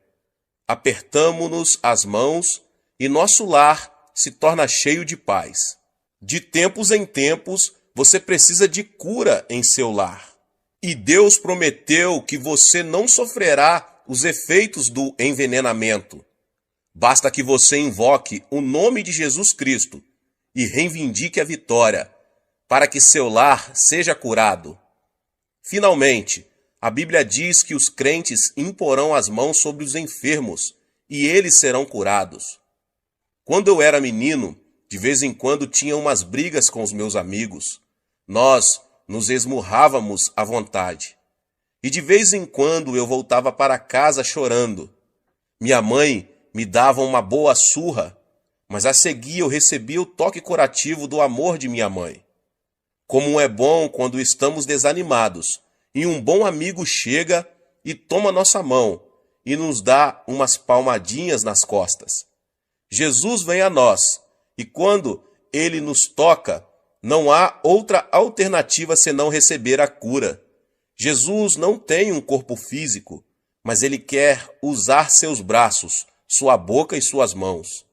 Apertamo-nos as mãos e nosso lar se torna cheio de paz. De tempos em tempos, você precisa de cura em seu lar. E Deus prometeu que você não sofrerá os efeitos do envenenamento. Basta que você invoque o nome de Jesus Cristo e reivindique a vitória, para que seu lar seja curado. Finalmente, a Bíblia diz que os crentes imporão as mãos sobre os enfermos e eles serão curados. Quando eu era menino, de vez em quando tinha umas brigas com os meus amigos. Nós nos esmurrávamos à vontade. E de vez em quando eu voltava para casa chorando. Minha mãe me dava uma boa surra, mas a seguir eu recebia o toque curativo do amor de minha mãe. Como é bom quando estamos desanimados e um bom amigo chega e toma nossa mão e nos dá umas palmadinhas nas costas. Jesus vem a nós e quando ele nos toca, não há outra alternativa senão receber a cura. Jesus não tem um corpo físico, mas ele quer usar seus braços, sua boca e suas mãos.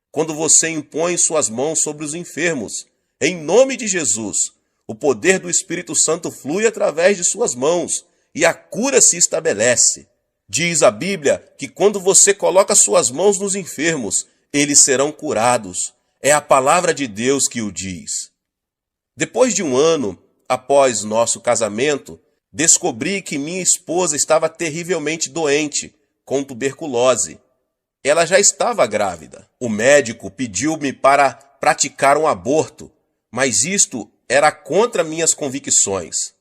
Quando você impõe suas mãos sobre os enfermos, em nome de Jesus, o poder do Espírito Santo flui através de suas mãos e a cura se estabelece. Diz a Bíblia que quando você coloca suas mãos nos enfermos, eles serão curados. É a palavra de Deus que o diz. Depois de um ano após nosso casamento, descobri que minha esposa estava terrivelmente doente, com tuberculose. Ela já estava grávida. O médico pediu-me para praticar um aborto, mas isto era contra minhas convicções.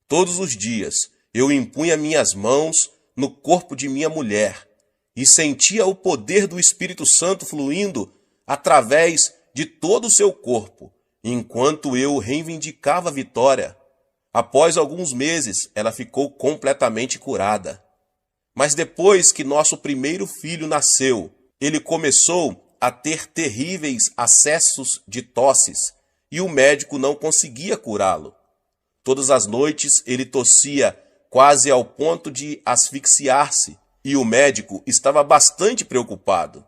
Todos os dias eu impunha minhas mãos no corpo de minha mulher e sentia o poder do Espírito Santo fluindo através de todo o seu corpo, enquanto eu reivindicava a vitória. Após alguns meses, ela ficou completamente curada. Mas depois que nosso primeiro filho nasceu, ele começou a ter terríveis acessos de tosses e o médico não conseguia curá-lo. Todas as noites ele tossia quase ao ponto de asfixiar-se e o médico estava bastante preocupado.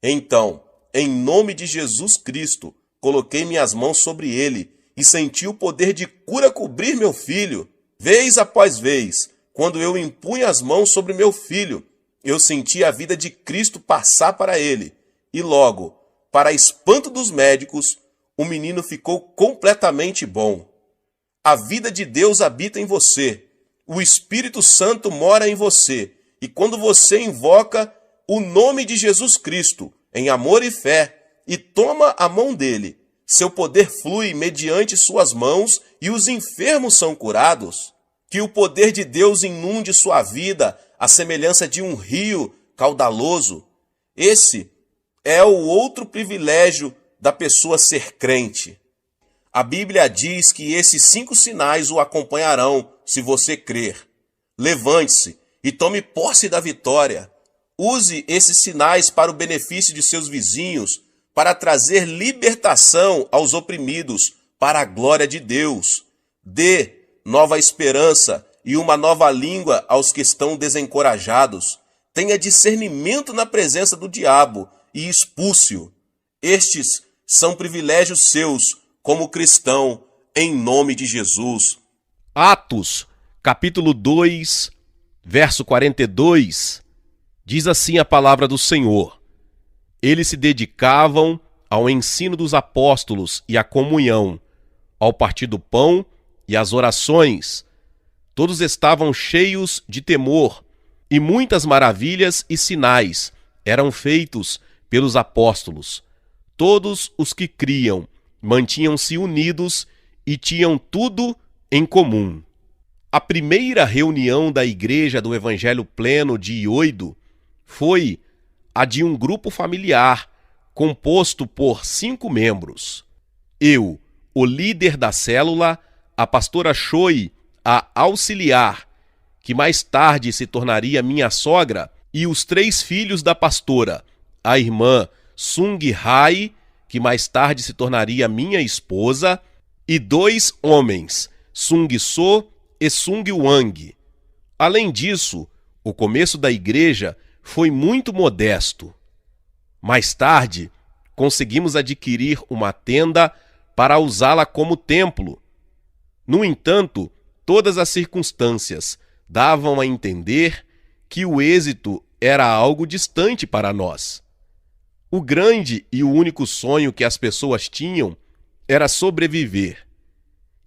Então, em nome de Jesus Cristo, coloquei minhas mãos sobre ele e senti o poder de cura cobrir meu filho. Vez após vez, quando eu impunha as mãos sobre meu filho, eu senti a vida de Cristo passar para ele. E logo, para espanto dos médicos, o menino ficou completamente bom. A vida de Deus habita em você. O Espírito Santo mora em você. E quando você invoca o nome de Jesus Cristo, em amor e fé, e toma a mão dele, seu poder flui mediante suas mãos e os enfermos são curados. Que o poder de Deus inunde sua vida, à semelhança de um rio caudaloso. Esse é o outro privilégio da pessoa ser crente. A Bíblia diz que esses 5 sinais o acompanharão se você crer. Levante-se e tome posse da vitória. Use esses sinais para o benefício de seus vizinhos, para trazer libertação aos oprimidos para a glória de Deus. Dê nova esperança e uma nova língua aos que estão desencorajados. Tenha discernimento na presença do diabo e expulse-o. Estes são privilégios seus como cristão, em nome de Jesus. Atos, capítulo 2, verso 42, diz assim a palavra do Senhor: Eles se dedicavam ao ensino dos apóstolos e à comunhão, ao partir do pão e às orações. Todos estavam cheios de temor, e muitas maravilhas e sinais eram feitos pelos apóstolos. Todos os que criam mantinham-se unidos e tinham tudo em comum. A primeira reunião da Igreja do Evangelho Pleno de Ioido foi a de um grupo familiar composto por 5 membros. Eu, o líder da célula, a pastora Choi, a auxiliar, que mais tarde se tornaria minha sogra, e os 3 filhos da pastora, a irmã Sung Hai, que mais tarde se tornaria minha esposa, e 2 homens, Sung So e Sung Wang. Além disso, o começo da igreja foi muito modesto. Mais tarde, conseguimos adquirir uma tenda para usá-la como templo. No entanto, todas as circunstâncias davam a entender que o êxito era algo distante para nós. O grande e o único sonho que as pessoas tinham era sobreviver.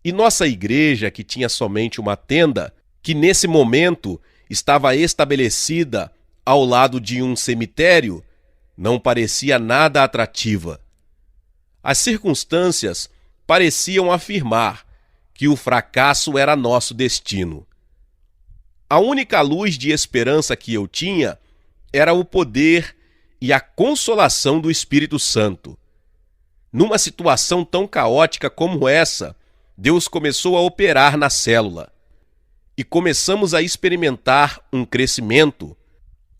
E nossa igreja, que tinha somente uma tenda, que nesse momento estava estabelecida ao lado de um cemitério, não parecia nada atrativa. As circunstâncias pareciam afirmar que o fracasso era nosso destino. A única luz de esperança que eu tinha era o poder e a consolação do Espírito Santo. Numa situação tão caótica como essa, Deus começou a operar na célula e começamos a experimentar um crescimento.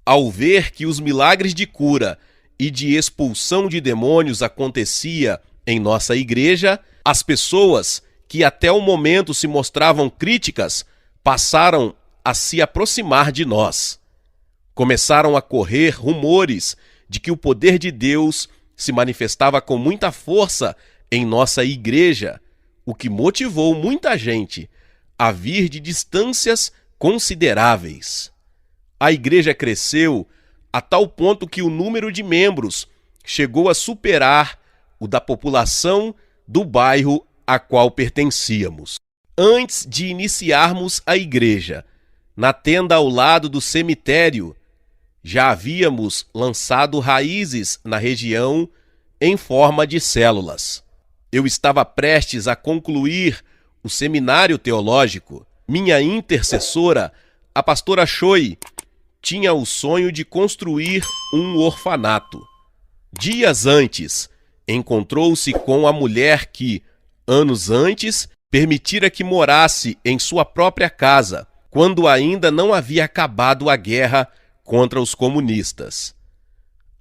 Ao ver que os milagres de cura e de expulsão de demônios acontecia em nossa igreja, as pessoas que até o momento se mostravam críticas passaram a se aproximar de nós. Começaram a correr rumores de que o poder de Deus se manifestava com muita força em nossa igreja, o que motivou muita gente a vir de distâncias consideráveis. A igreja cresceu a tal ponto que o número de membros chegou a superar o da população do bairro a qual pertencíamos. Antes de iniciarmos a igreja, na tenda ao lado do cemitério, já havíamos lançado raízes na região em forma de células. Eu estava prestes a concluir o seminário teológico. Minha intercessora, a pastora Choi, tinha o sonho de construir um orfanato. Dias antes, encontrou-se com a mulher que, anos antes, permitira que morasse em sua própria casa, quando ainda não havia acabado a guerra contra os comunistas.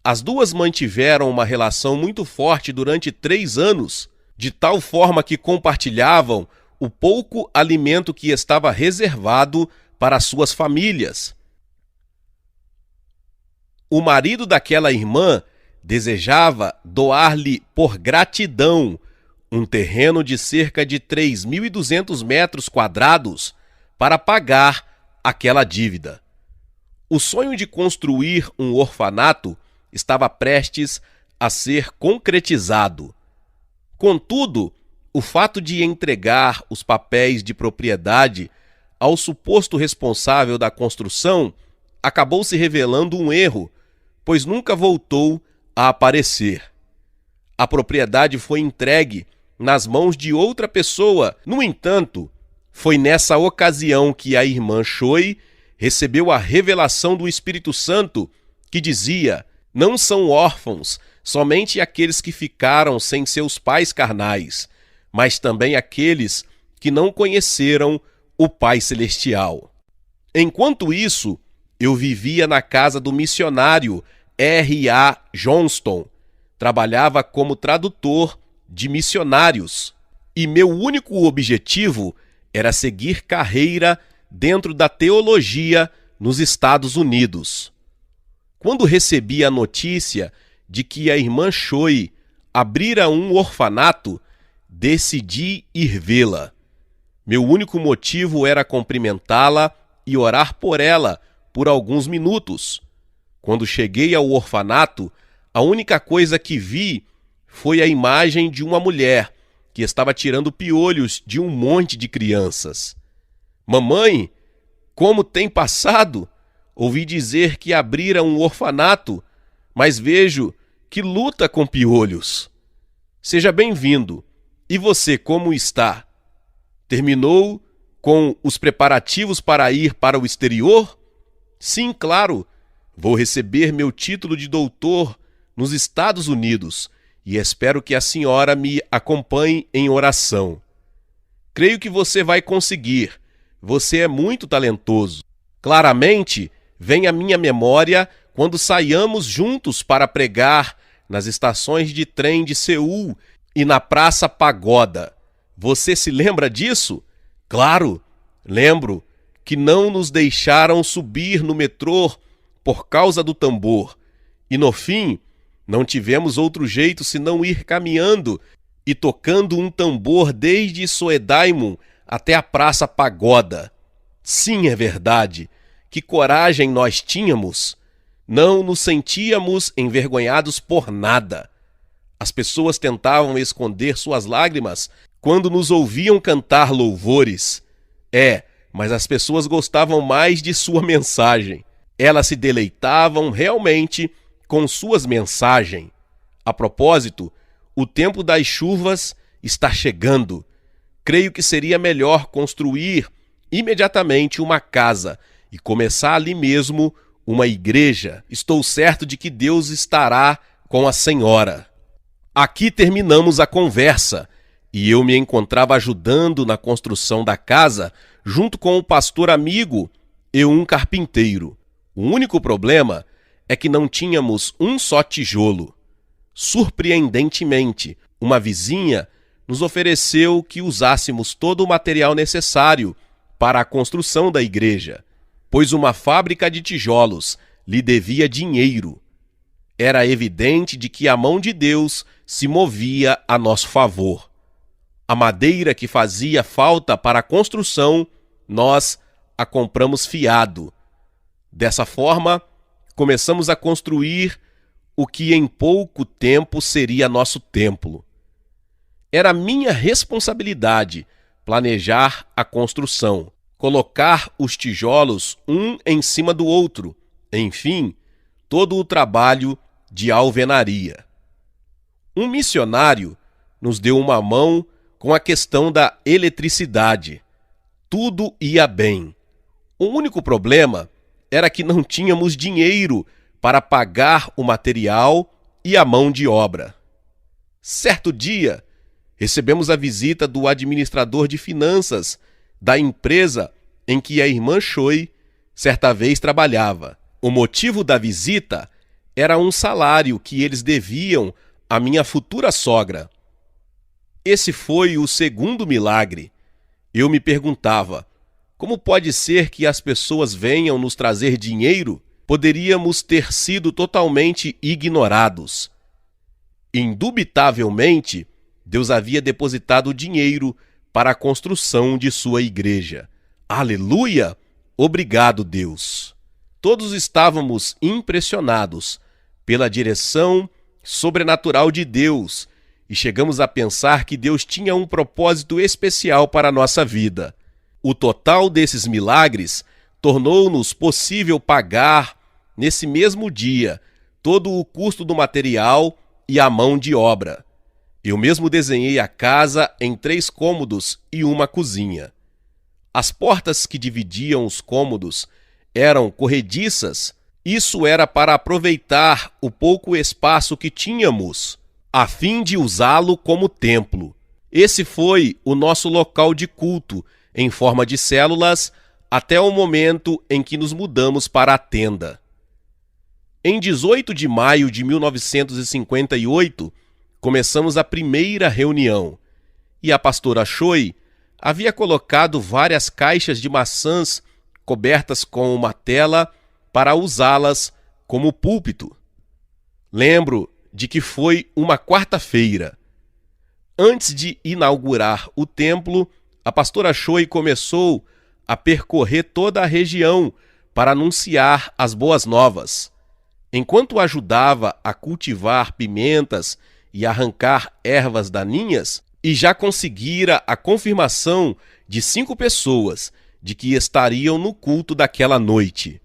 As duas mantiveram uma relação muito forte durante 3 anos, de tal forma que compartilhavam o pouco alimento que estava reservado para suas famílias. O marido daquela irmã desejava doar-lhe por gratidão um terreno de cerca de 3.200 metros quadrados para pagar aquela dívida. O sonho de construir um orfanato estava prestes a ser concretizado. Contudo, o fato de entregar os papéis de propriedade ao suposto responsável da construção acabou se revelando um erro, pois nunca voltou a aparecer. A propriedade foi entregue nas mãos de outra pessoa. No entanto, foi nessa ocasião que a irmã Choi recebeu a revelação do Espírito Santo que dizia: não são órfãos somente aqueles que ficaram sem seus pais carnais, mas também aqueles que não conheceram o Pai Celestial. Enquanto isso, eu vivia na casa do missionário R.A. Johnston, trabalhava como tradutor de missionários e meu único objetivo era seguir carreira dentro da teologia nos Estados Unidos. Quando recebi a notícia de que a irmã Choi abrira um orfanato, decidi ir vê-la. Meu único motivo era cumprimentá-la e orar por ela por alguns minutos. Quando cheguei ao orfanato, a única coisa que vi foi a imagem de uma mulher que estava tirando piolhos de um monte de crianças. Mamãe, como tem passado? Ouvi dizer que abrira um orfanato, mas vejo que luta com piolhos. Seja bem-vindo. E você, como está? Terminou com os preparativos para ir para o exterior? Sim, claro. Vou receber meu título de doutor nos Estados Unidos e espero que a senhora me acompanhe em oração. Creio que você vai conseguir. Você é muito talentoso. Claramente, vem à minha memória quando saíamos juntos para pregar nas estações de trem de Seul e na Praça Pagoda. Você se lembra disso? Claro, lembro que não nos deixaram subir no metrô por causa do tambor. E no fim, não tivemos outro jeito senão ir caminhando e tocando um tambor desde Soedaimon até a Praça Pagoda. Sim, é verdade. Que coragem nós tínhamos! Não nos sentíamos envergonhados por nada. As pessoas tentavam esconder suas lágrimas quando nos ouviam cantar louvores. Mas as pessoas gostavam mais de sua mensagem. Elas se deleitavam realmente com suas mensagens. A propósito, o tempo das chuvas está chegando. Creio que seria melhor construir imediatamente uma casa e começar ali mesmo uma igreja. Estou certo de que Deus estará com a senhora. Aqui terminamos a conversa e eu me encontrava ajudando na construção da casa junto com o pastor amigo e um carpinteiro. O único problema é que não tínhamos um só tijolo. Surpreendentemente, uma vizinha nos ofereceu que usássemos todo o material necessário para a construção da igreja, pois uma fábrica de tijolos lhe devia dinheiro. Era evidente de que a mão de Deus se movia a nosso favor. A madeira que fazia falta para a construção, nós a compramos fiado. Dessa forma, começamos a construir o que em pouco tempo seria nosso templo. Era minha responsabilidade planejar a construção, colocar os tijolos um em cima do outro, enfim, todo o trabalho de alvenaria. Um missionário nos deu uma mão com a questão da eletricidade. Tudo ia bem. O único problema era que não tínhamos dinheiro para pagar o material e a mão de obra. Certo dia, recebemos a visita do administrador de finanças da empresa em que a irmã Choi certa vez trabalhava. O motivo da visita era um salário que eles deviam à minha futura sogra. Esse foi o segundo milagre. Eu me perguntava, como pode ser que as pessoas venham nos trazer dinheiro? Poderíamos ter sido totalmente ignorados. Indubitavelmente, Deus havia depositado dinheiro para a construção de sua igreja. Aleluia! Obrigado, Deus! Todos estávamos impressionados pela direção sobrenatural de Deus e chegamos a pensar que Deus tinha um propósito especial para a nossa vida. O total desses milagres tornou-nos possível pagar, nesse mesmo dia, todo o custo do material e a mão de obra. Eu mesmo desenhei a casa em 3 cômodos e uma cozinha. As portas que dividiam os cômodos eram corrediças. Isso era para aproveitar o pouco espaço que tínhamos, a fim de usá-lo como templo. Esse foi o nosso local de culto, em forma de células, até o momento em que nos mudamos para a tenda. Em 18 de maio de 1958, começamos a primeira reunião, e a pastora Choi havia colocado várias caixas de maçãs cobertas com uma tela para usá-las como púlpito. Lembro de que foi uma quarta-feira. Antes de inaugurar o templo, a pastora Choi começou a percorrer toda a região para anunciar as boas novas. Enquanto ajudava a cultivar pimentas e arrancar ervas daninhas, e já conseguira a confirmação de 5 pessoas de que estariam no culto daquela noite.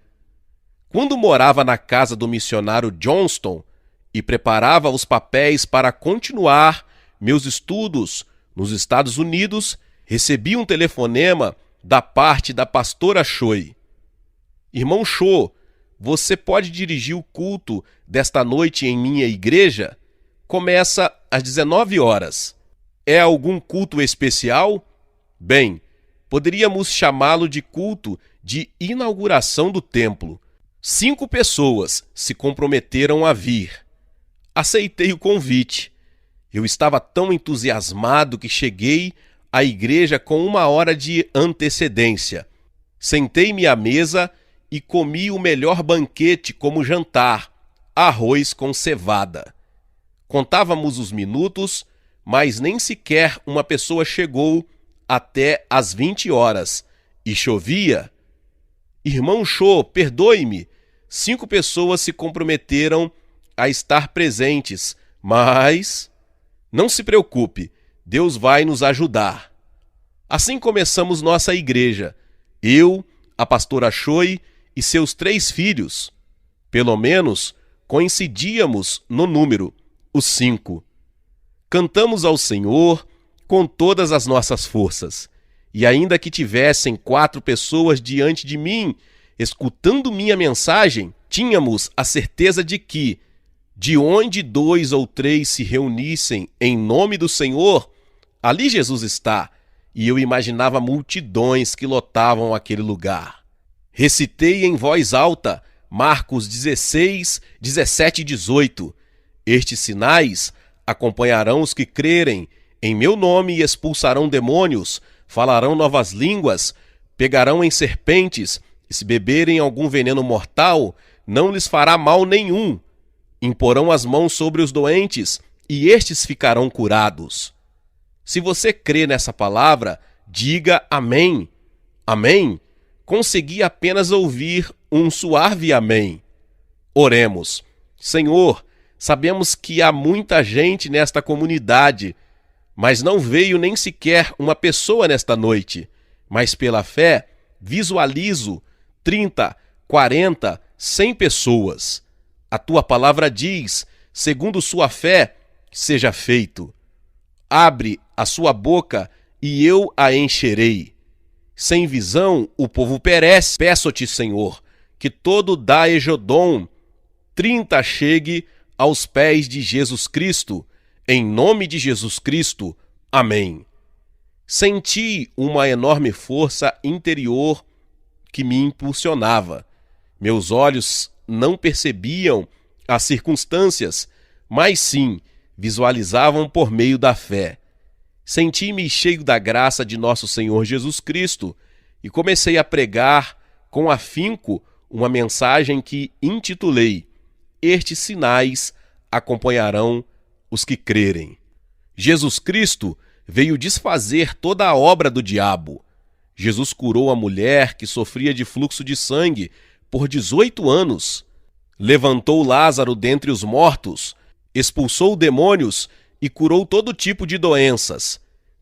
Quando morava na casa do missionário Johnston e preparava os papéis para continuar meus estudos nos Estados Unidos, recebi um telefonema da parte da pastora Choi. Irmão Cho, você pode dirigir o culto desta noite em minha igreja? Começa às 19 horas. É algum culto especial? Bem, poderíamos chamá-lo de culto de inauguração do templo. 5 pessoas se comprometeram a vir. Aceitei o convite. Eu estava tão entusiasmado que cheguei à igreja com 1 hora de antecedência. Sentei-me à mesa e comi o melhor banquete como jantar, arroz com cevada. Contávamos os minutos, mas nem sequer uma pessoa chegou até às 20 horas, e chovia. Irmão Cho, perdoe-me, 5 pessoas se comprometeram a estar presentes, mas não se preocupe, Deus vai nos ajudar. Assim começamos nossa igreja, eu, a pastora Choi e seus 3 filhos. Pelo menos coincidíamos no número, os 5. Cantamos ao Senhor com todas as nossas forças, e ainda que tivessem 4 pessoas diante de mim, escutando minha mensagem, tínhamos a certeza de que, de onde 2 ou 3 se reunissem em nome do Senhor, ali Jesus está, e eu imaginava multidões que lotavam aquele lugar. Recitei em voz alta Marcos 16, 17 e 18. Estes sinais acompanharão os que crerem em meu nome e expulsarão demônios, falarão novas línguas, pegarão em serpentes, e se beberem algum veneno mortal, não lhes fará mal nenhum. Imporão as mãos sobre os doentes, e estes ficarão curados. Se você crê nessa palavra, diga amém. Amém? Consegui apenas ouvir um suave amém. Oremos. Senhor, sabemos que há muita gente nesta comunidade, mas não veio nem sequer uma pessoa nesta noite. Mas pela fé, visualizo 30, 40, 100 pessoas. A tua palavra diz, segundo sua fé, seja feito. Abre a sua boca e eu a encherei. Sem visão o povo perece. Peço-te, Senhor, que todo Daejodom 30 chegue aos pés de Jesus Cristo. Em nome de Jesus Cristo. Amém. Senti uma enorme força interior que me impulsionava. Meus olhos não percebiam as circunstâncias, mas sim visualizavam por meio da fé. Senti-me cheio da graça de nosso Senhor Jesus Cristo e comecei a pregar com afinco uma mensagem que intitulei Estes sinais acompanharão os que crerem. Jesus Cristo veio desfazer toda a obra do diabo. Jesus curou a mulher que sofria de fluxo de sangue por 18 anos. Levantou Lázaro dentre os mortos, expulsou demônios e curou todo tipo de doenças.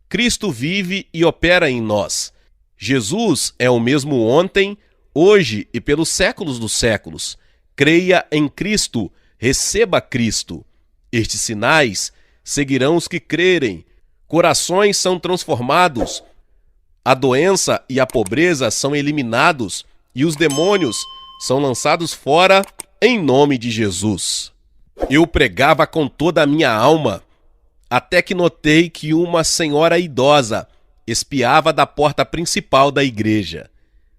Cristo vive e opera em nós. Jesus é o mesmo ontem, hoje e pelos séculos dos séculos. Creia em Cristo, receba Cristo. Estes sinais seguirão os que crerem. Corações são transformados, a doença e a pobreza são eliminados e os demônios são lançados fora em nome de Jesus. Eu pregava com toda a minha alma, até que notei que uma senhora idosa espiava da porta principal da igreja.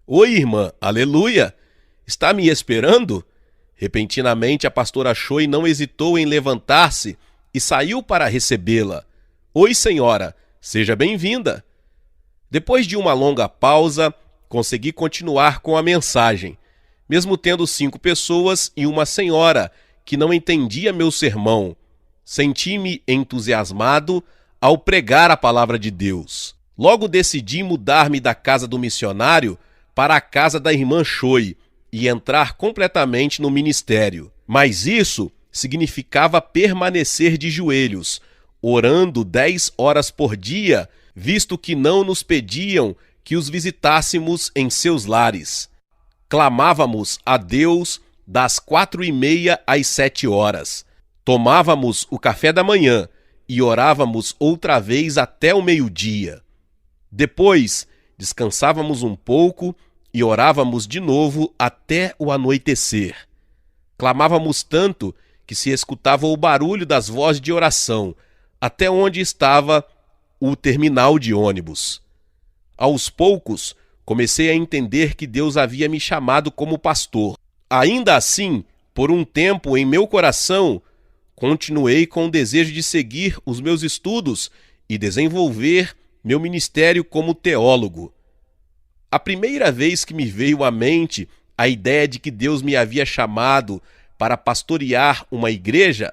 Oi, irmã, aleluia! Está me esperando? Repentinamente, a pastora Choi não hesitou em levantar-se e saiu para recebê-la. Oi, senhora, seja bem-vinda. Depois de uma longa pausa, consegui continuar com a mensagem, mesmo tendo 5 pessoas e uma senhora que não entendia meu sermão. Senti-me entusiasmado ao pregar a palavra de Deus. Logo decidi mudar-me da casa do missionário para a casa da irmã Choi e entrar completamente no ministério. Mas isso significava permanecer de joelhos, orando 10 horas por dia, visto que não nos pediam que os visitássemos em seus lares. Clamávamos a Deus das 4h30 às 7 horas. Tomávamos o café da manhã e orávamos outra vez até o meio-dia. Depois, descansávamos um pouco e orávamos de novo até o anoitecer. Clamávamos tanto que se escutava o barulho das vozes de oração, até onde estava o terminal de ônibus. Aos poucos, comecei a entender que Deus havia me chamado como pastor. Ainda assim, por um tempo em meu coração, continuei com o desejo de seguir os meus estudos e desenvolver meu ministério como teólogo. A primeira vez que me veio à mente a ideia de que Deus me havia chamado para pastorear uma igreja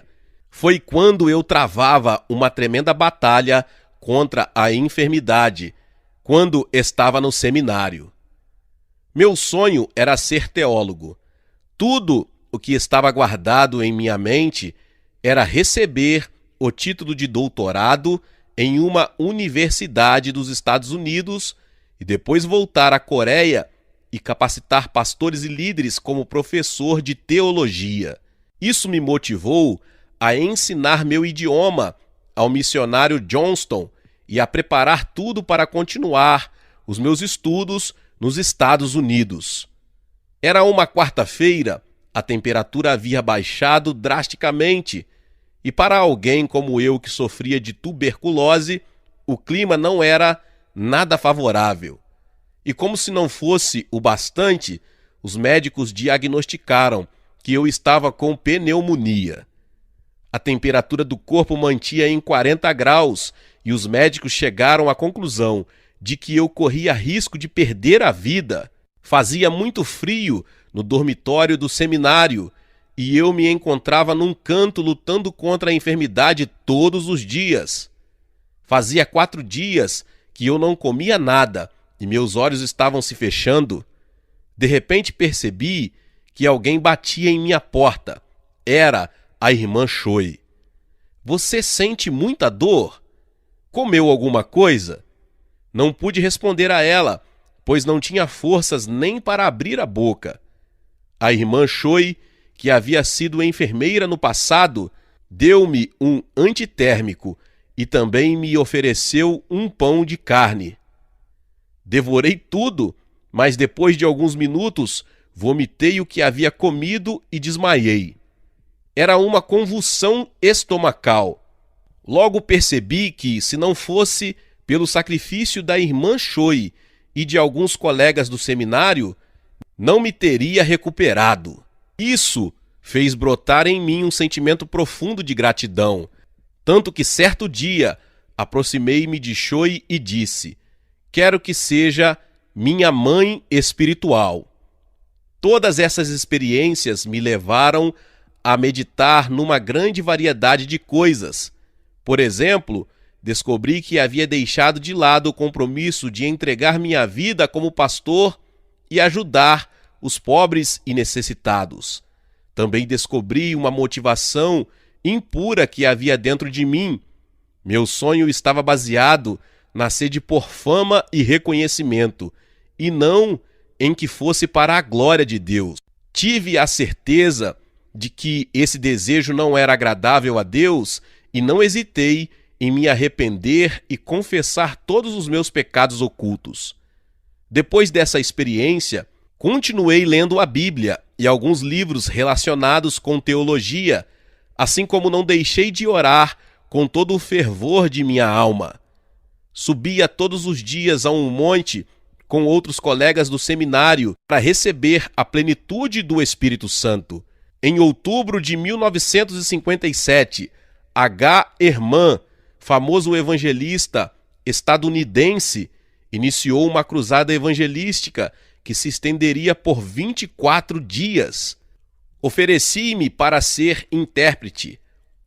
foi quando eu travava uma tremenda batalha contra a enfermidade, quando estava no seminário. Meu sonho era ser teólogo. Tudo o que estava guardado em minha mente era receber o título de doutorado em uma universidade dos Estados Unidos e depois voltar à Coreia e capacitar pastores e líderes como professor de teologia. Isso me motivou a ensinar meu idioma ao missionário Johnston e a preparar tudo para continuar os meus estudos nos Estados Unidos. Era uma quarta-feira, a temperatura havia baixado drasticamente e para alguém como eu que sofria de tuberculose, o clima não era nada favorável. E como se não fosse o bastante, os médicos diagnosticaram que eu estava com pneumonia. A temperatura do corpo mantinha em 40 graus e os médicos chegaram à conclusão de que eu corria risco de perder a vida. Fazia muito frio no dormitório do seminário e eu me encontrava num canto lutando contra a enfermidade todos os dias. Fazia 4 dias que eu não comia nada e meus olhos estavam se fechando. De repente percebi que alguém batia em minha porta. Era a irmã Choi. Você sente muita dor? Comeu alguma coisa? Não pude responder a ela, pois não tinha forças nem para abrir a boca. A irmã Choi, que havia sido enfermeira no passado, deu-me um antitérmico e também me ofereceu um pão de carne. Devorei tudo, mas depois de alguns minutos, vomitei o que havia comido e desmaiei. Era uma convulsão estomacal. Logo percebi que, se não fosse pelo sacrifício da irmã Choi e de alguns colegas do seminário, não me teria recuperado. Isso fez brotar em mim um sentimento profundo de gratidão, tanto que certo dia aproximei-me de Choi e disse: quero que seja minha mãe espiritual. Todas essas experiências me levaram a meditar numa grande variedade de coisas. Por exemplo, descobri que havia deixado de lado o compromisso de entregar minha vida como pastor e ajudar os pobres e necessitados. Também descobri uma motivação impura que havia dentro de mim. Meu sonho estava baseado na sede por fama e reconhecimento, e não em que fosse para a glória de Deus. Tive a certeza de que esse desejo não era agradável a Deus e não hesitei em me arrepender e confessar todos os meus pecados ocultos. Depois dessa experiência, continuei lendo a Bíblia e alguns livros relacionados com teologia, assim como não deixei de orar com todo o fervor de minha alma. Subia todos os dias a um monte com outros colegas do seminário para receber a plenitude do Espírito Santo. Em outubro de 1957, H. Ehrman, famoso evangelista estadunidense, iniciou uma cruzada evangelística que se estenderia por 24 dias. Ofereci-me para ser intérprete.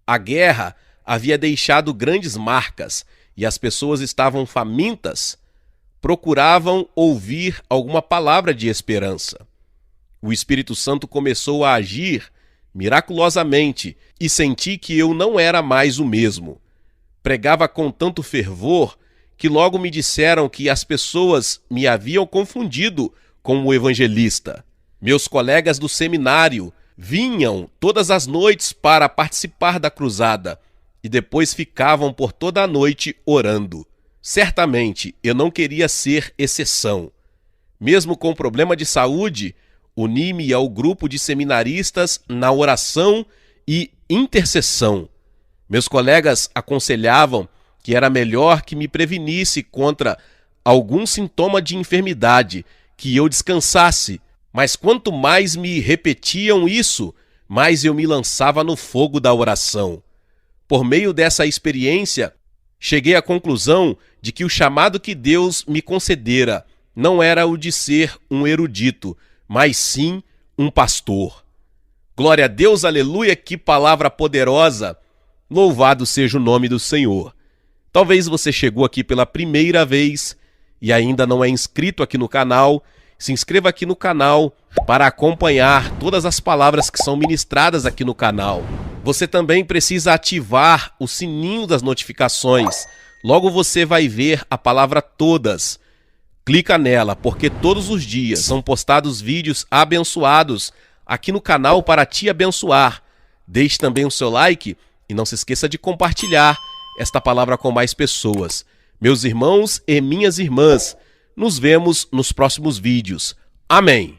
A guerra havia deixado grandes marcas e as pessoas estavam famintas. Procuravam ouvir alguma palavra de esperança. O Espírito Santo começou a agir miraculosamente e senti que eu não era mais o mesmo. Pregava com tanto fervor que logo me disseram que as pessoas me haviam confundido com o evangelista. Meus colegas do seminário vinham todas as noites para participar da cruzada e depois ficavam por toda a noite orando. Certamente eu não queria ser exceção. Mesmo com problema de saúde, uni-me ao grupo de seminaristas na oração e intercessão. Meus colegas aconselhavam que era melhor que me prevenisse contra algum sintoma de enfermidade, que eu descansasse, mas quanto mais me repetiam isso, mais eu me lançava no fogo da oração. Por meio dessa experiência, cheguei à conclusão de que o chamado que Deus me concedera não era o de ser um erudito, mas sim um pastor. Glória a Deus, aleluia, que palavra poderosa! Louvado seja o nome do Senhor. Talvez você chegou aqui pela primeira vez e ainda não é inscrito aqui no canal. Se inscreva aqui no canal para acompanhar todas as palavras que são ministradas aqui no canal. Você também precisa ativar o sininho das notificações. Logo você vai ver a palavra todas. Clica nela, porque todos os dias são postados vídeos abençoados aqui no canal para te abençoar. Deixe também o seu like e não se esqueça de compartilhar esta palavra com mais pessoas. Meus irmãos e minhas irmãs, nos vemos nos próximos vídeos. Amém.